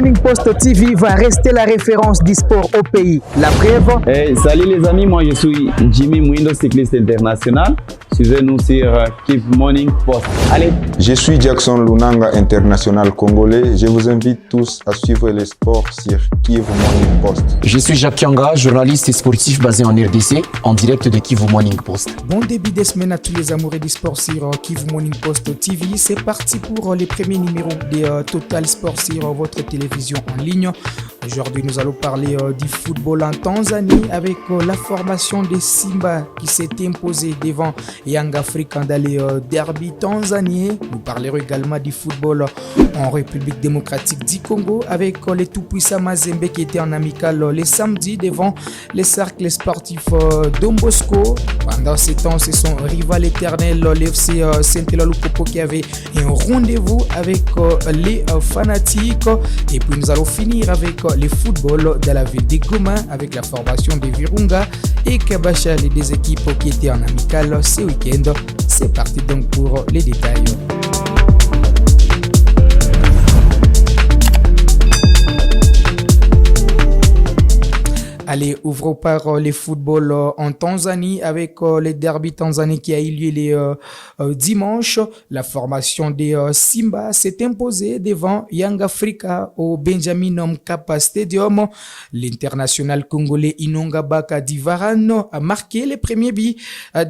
Morning Post TV va rester la référence du sport au pays. La preuve. Salut les amis, moi je suis Jimmy Mwindo, cycliste international. Suivez-nous sur Kivu Morning Post. Allez. Je suis Jackson Lunanga, international congolais. Je vous invite tous à suivre les sports sur Kivu Morning Post. Je suis Jacques Kianga, journaliste et sportif basé en RDC, en direct de Kivu Morning Post. Bon début de semaine à tous les amoureux du sport sur Kivu Morning Post TV. C'est parti pour les premiers numéros de Total Sport sur votre télévision en ligne. Aujourd'hui, nous allons parler du football en Tanzanie avec la formation des Simba qui s'est imposée devant Young Africa dans les derby tanzaniens. Nous parlerons également du football en République démocratique du Congo avec les tout-puissants Mazembe qui étaient en amical les samedis devant les cercles sportifs Dombosco. Pendant ce temps, c'est son rival éternel, l'FC Saint-Eloi-Lupopo, qui avait un rendez-vous avec les fanatiques. Et puis nous allons finir avec le football de la ville de Goma avec la formation de Virunga et Kabasha, les deux équipes qui étaient en amical ce week-end. C'est parti donc pour les détails. Allez, ouvrons par le football en Tanzanie avec le derby tanzanien qui a eu lieu les dimanche. La formation des Simba s'est imposée devant Young Africa au Benjamin Mkapa Stadium. L'international congolais Inonga Baka Divarano a marqué les premiers buts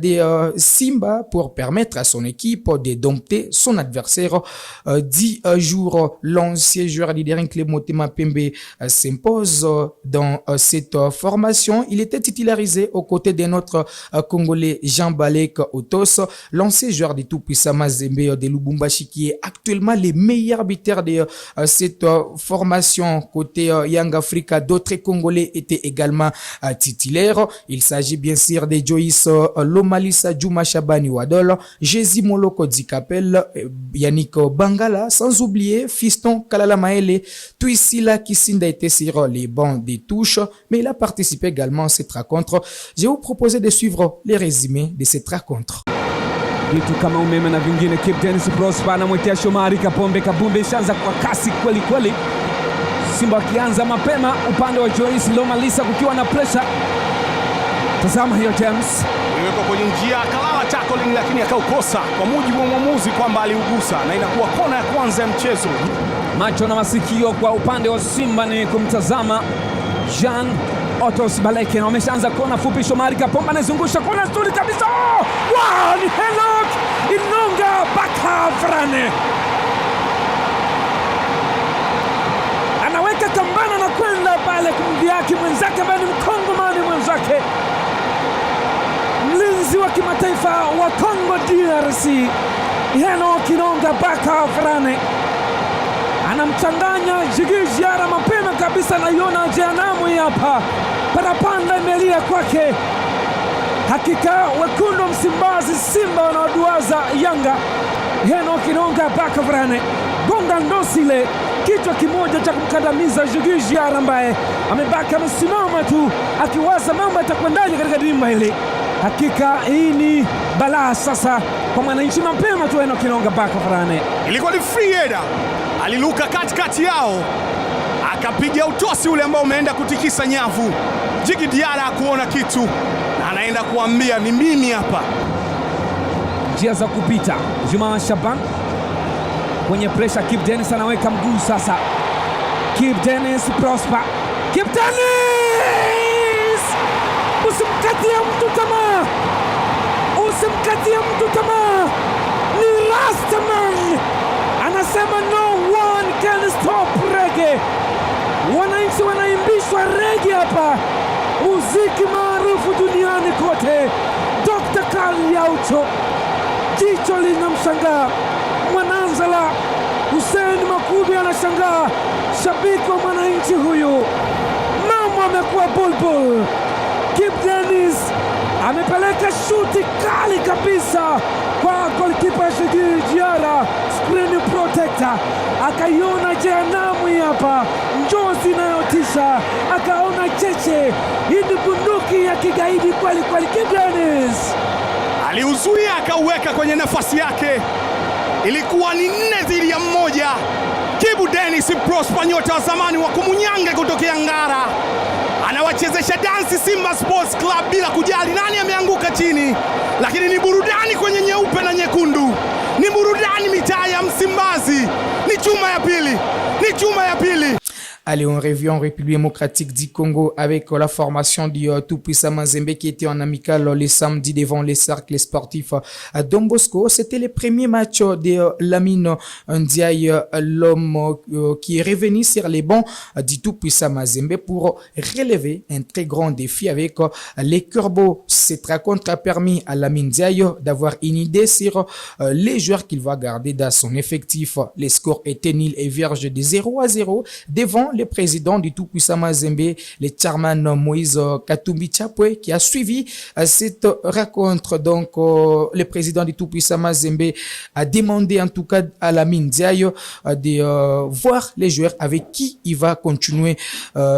des Simba pour permettre à son équipe de dompter son adversaire. 10 jours, l'ancien joueur leader Club Motema Pembe s'impose dans cette formation. Il était titularisé aux côtés de notre Congolais Jean-Balek Otos, l'ancien joueur du tout-puissant Mazembe de Lubumbashi, qui est actuellement le meilleur buteur de cette formation. Côté Young Africa, d'autres Congolais étaient également titulaires. Il s'agit bien sûr de Joyce Lomalisa Juma Shabani Wadol, Jésus Moloko Dikapel, Yannick Bangala, sans oublier Fiston Kalala Maele, Tuisila Kisinda était sur les bancs des touches, mais il a participé également à cette rencontre. Je vais vous proposer de suivre les résumés de cette rencontre. Vitu kama umeme na vingine. Cape Dennis Prosper anamwekea Shomari Kapombe. Kabumbe ishaanza kwa kasi kweli kweli. Simba wakianza mapema upande wa Joyce Lomalisa kukiwa na pressure. Tazama hiyo James. Imewekwa kwenye njia, kalala tackling lakini akaukosa kwa mujibu wa mwamuzi kwamba aliugusa na inakuwa kona ya kwanza ya mchezo. Macho na masikio kwa upande wa Simba ni kumtazama Jean Otos Baleke, na wameshaanza kona fupi. Shomari Kapombe anazungusha kona nzuri kabisa. Wow, ni Henok Inonga Baka Frane. Anaweka kambana na kwenda pale kumbiaki mwenzake ambaye ni Mkongomani mwenzake. Mlinzi wa kimataifa wa Congo DRC, Henok Inonga Baka Frane. Anamchanganya Jigi Jiara mapema kabisa, na yona jehanamu hapa. Parapanda imelia kwake. Hakika wekundu Msimbazi Simba wanaoduaza Yanga. Henok Inonga Baka Frane gonga ndosile, kichwa kimoja cha kumkandamiza Jigi Jiara ambaye amebaki amesimama tu akiwaza mambo yatakwendaje katika dimba hili. Hakika hii ni balaa sasa kwa mwananchi. Mapema tu Henok Inonga Baka Frane, ilikuwa ni free header, aliluka katikati yao akapiga utosi ule ambao umeenda kutikisa nyavu. Jigi Diara hakuona kitu na anaenda kuambia ni mimi hapa. Njia za kupita Juma Shaban kwenye pressure. Cape Dennis anaweka mguu sasa. Cape Dennis Prosper. Cape Dennis, usimkatie mtu tamaa, usimkatie mtu tamaa. Ni Rastaman anasema no one can stop reggae. Wananchi wanaimbishwa reggae hapa, muziki maarufu duniani kote. Dr. Karl Yaucho, jicho linamshangaa. Mwananzala Hussein Makubi anashangaa. Shabiki wa mwananchi huyu, mama amekuwa bulbul. Cape Dennis amepeleka shuti kali kabisa kwa goalkeeper Jigi Jiara, screen protector. Akaiona jehanamu hapa, njozi inayotisha, akaona cheche. Hii ni bunduki ya kigaidi kweli kweli. Cape Dennis aliuzuia akauweka kwenye nafasi yake. Ilikuwa ni 4-1. Kibu Dennis Prosper, nyota wa zamani wa Kumunyange kutokea Ngara, anawachezesha dansi Simba Sports Club bila kujali nani ameanguka chini, lakini ni burudani kwenye nyeupe na nyekundu, ni burudani mitaa ya Msimbazi, ni chuma ya pili, ni chuma ya pili. Allez, on revient en République démocratique du Congo avec la formation du tout-puissant Mazembe qui était en amical le samedi devant les cercles sportifs à Don Bosco. C'était le premier match de Lamine Ndiaye, l'homme qui est revenu sur les bancs du tout-puissant Mazembe pour relever un très grand défi avec les Corbeaux. Cette rencontre a permis à Lamine Ndiaye d'avoir une idée sur les joueurs qu'il va garder dans son effectif. Les scores étaient nuls et vierges de 0-0 devant le président du tout-puissant Mazembe, le chairman Moïse Katumbi Chapwe, qui a suivi cette rencontre. Donc, le président du tout-puissant Mazembe a demandé en tout cas à Lamine Ndiaye de voir les joueurs avec qui il va continuer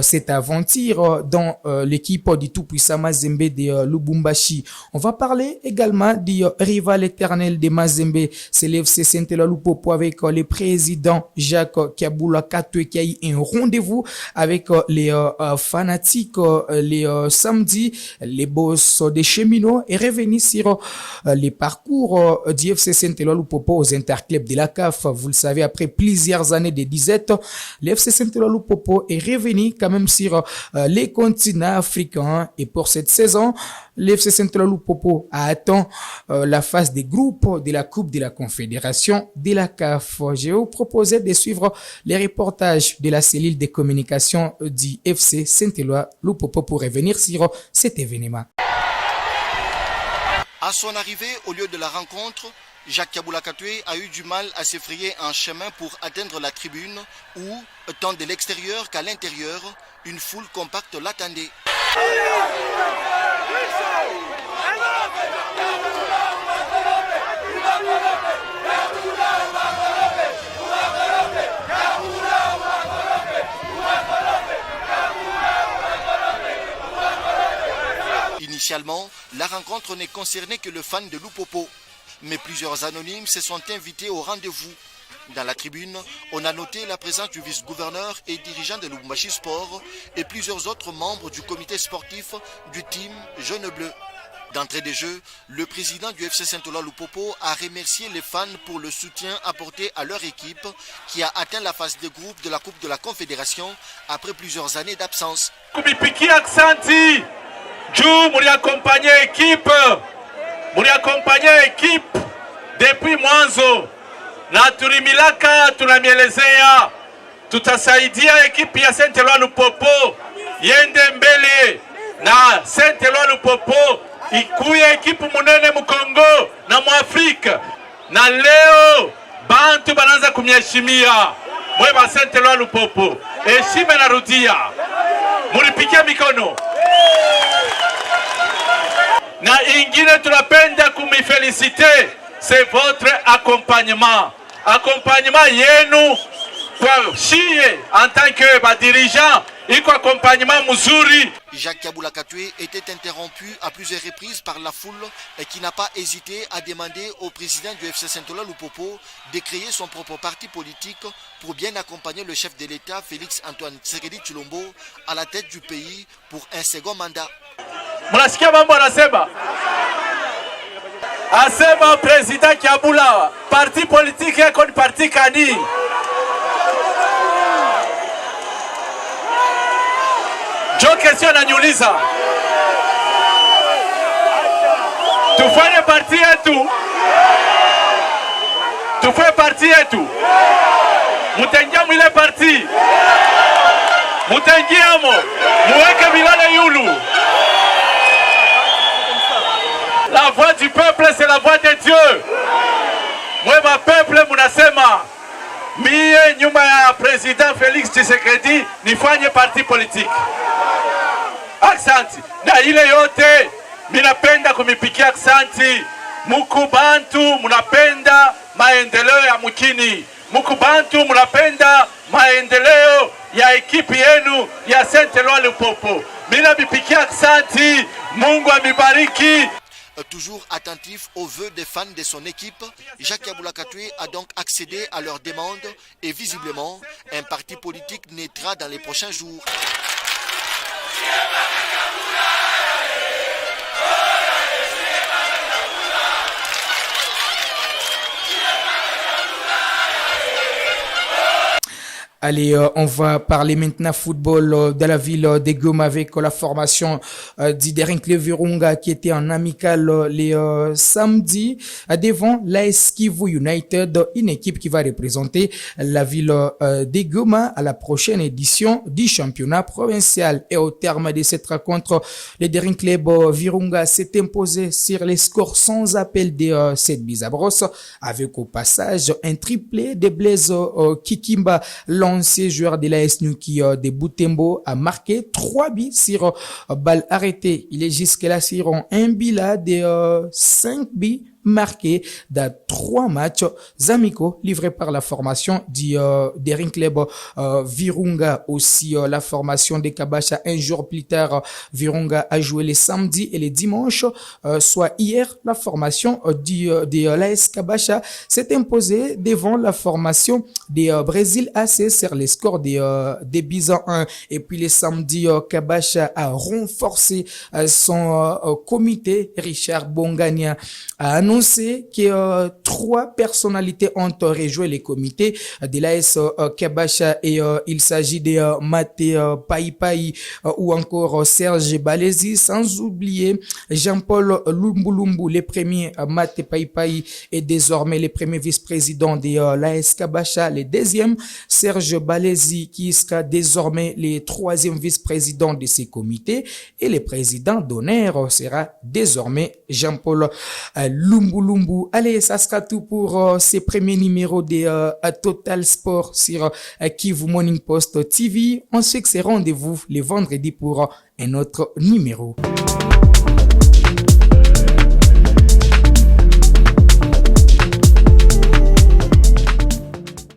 cette aventure dans l'équipe du tout-puissant Mazembe de Lubumbashi. On va parler également du rival éternel de Mazembe, c'est l'FC Saint-Éloi Lupopo avec le président Jacques Kabula Katwe qui a eu un rendez-vous avec les fanatiques les samedis, les boss des cheminots et revenir sur les parcours du FC Saint-Éloi Lupopo aux interclubs de la CAF. Vous le savez, après plusieurs années de disette, le FC Saint-Éloi Lupopo est revenu quand même sur les continents africains et pour cette saison, le FC Saint-Éloi Lupopo a atteint la phase des groupes de la Coupe de la Confédération de la CAF. Je vais vous proposer de suivre les reportages de la cellule de communication du FC Saint-Éloi Lupopo pour revenir sur cet événement. À son arrivée au lieu de la rencontre, Jacques Kabula Katwe a eu du mal à se frayer un chemin pour atteindre la tribune où, tant de l'extérieur qu'à l'intérieur, une foule compacte l'attendait. Initialement, la rencontre n'est concernée que le fan de Lupopo, mais plusieurs anonymes se sont invités au rendez-vous. Dans la tribune, on a noté la présence du vice-gouverneur et dirigeant de Lubumbashi Sport et plusieurs autres membres du comité sportif du team jaune-bleu. D'entrée de jeu, le président du FC Saint-Éloi Lupopo a remercié les fans pour le soutien apporté à leur équipe qui a atteint la phase de groupe de la Coupe de la Confédération après plusieurs années d'absence. Juu mliaccompagner équipe depuis mwanzo na tulimilaka tunamielezea tutasaidia ekipi ya Saint-Éloi Lupopo yende mbele na Saint-Éloi Lupopo ikuye ekipu munene mu Kongo na mu Afrika, na leo bantu banaanza kumheshimia mwema Saint-Éloi Lupopo. Heshima narudia, mulipikia mikono. Na ingine tunapenda kumifelicite, c'est votre accompagnement yenu kwa shie en tant que dirigeant, iko accompagnement mzuri. Jacques Kabula Katwe était interrompu à plusieurs reprises par la foule et qui n'a pas hésité à demander au président du FC Saint-Éloi Lupopo de créer son propre parti politique pour bien accompagner le chef de l'État Félix Antoine Tshisekedi Tshilombo à la tête du pays pour un second mandat. Mnasikia mambo anasema president Kabula parti politique yako ni parti kani? Jo question ananiuliza, tufanye parti yetu, mutengia mwile parti, mutengiamo muweke milale yulu. La voix du peuple, c'est la voix de Dieu. Mwema peuple munasema mie nyuma ya president Felix Tshisekedi nifanye parti politique. Aksanti. Na ile yote minapenda kumipikia aksanti. Mukubantu munapenda maendeleo ya mukini. Mukubantu munapenda maendeleo ya ekipi yenu ya Saint-Éloi Lupopo. Mina bipikia aksanti. Mungu amibariki. Toujours attentif aux vœux des fans de son équipe, Jacques Aboulakatoué a donc accédé à leur demande et visiblement, un parti politique naîtra dans les prochains jours. Allez, on va parler maintenant football de la ville de Goma avec la formation d'Iderinkle Virunga qui était en amical les samedis devant l'AS Kivu United, une équipe qui va représenter la ville de Goma à la prochaine édition du championnat provincial. Et au terme de cette rencontre, l'Iderinkle Virunga s'est imposé sur les scores sans appel de 7 buts à brosse avec au passage un triplé de Blaise Kikimba, l'ancien joueur de l'AS Nuki de Butembo, a marqué 3 buts sur balle arrêtée. Il est jusque-là sur un bilan de 5 buts marqué dans 3 matchs amicaux livrés par la formation d'Iderinkle Virunga. Aussi la formation de Kabasha, un jour plus tard, Virunga a joué les samedis et les dimanches, soit hier, la formation de l'AS Kabasha s'est imposée devant la formation de Brésil AC sur les scores des Bisons 1. Et puis les samedis, Kabasha a renforcé son comité. Richard Bongania a annoncé que 3 personnalités ont rejoint les comités de l'AS Kabasha et il s'agit de Maté Paipai ou encore Serge Balési, sans oublier Jean-Paul Lumbulumbu, le premier. Maté Paipai est désormais le premier vice-président de l'AS Kabasha, le deuxième Serge Balési qui sera désormais le 3e vice-président de ces comités et le président d'honneur sera désormais Jean-Paul Lumbulumbu. Allez, ça sera tout pour ces premiers numéros de Total Sport sur Kivu Morning Post TV. On se fixe rendez-vous les vendredis pour un autre numéro.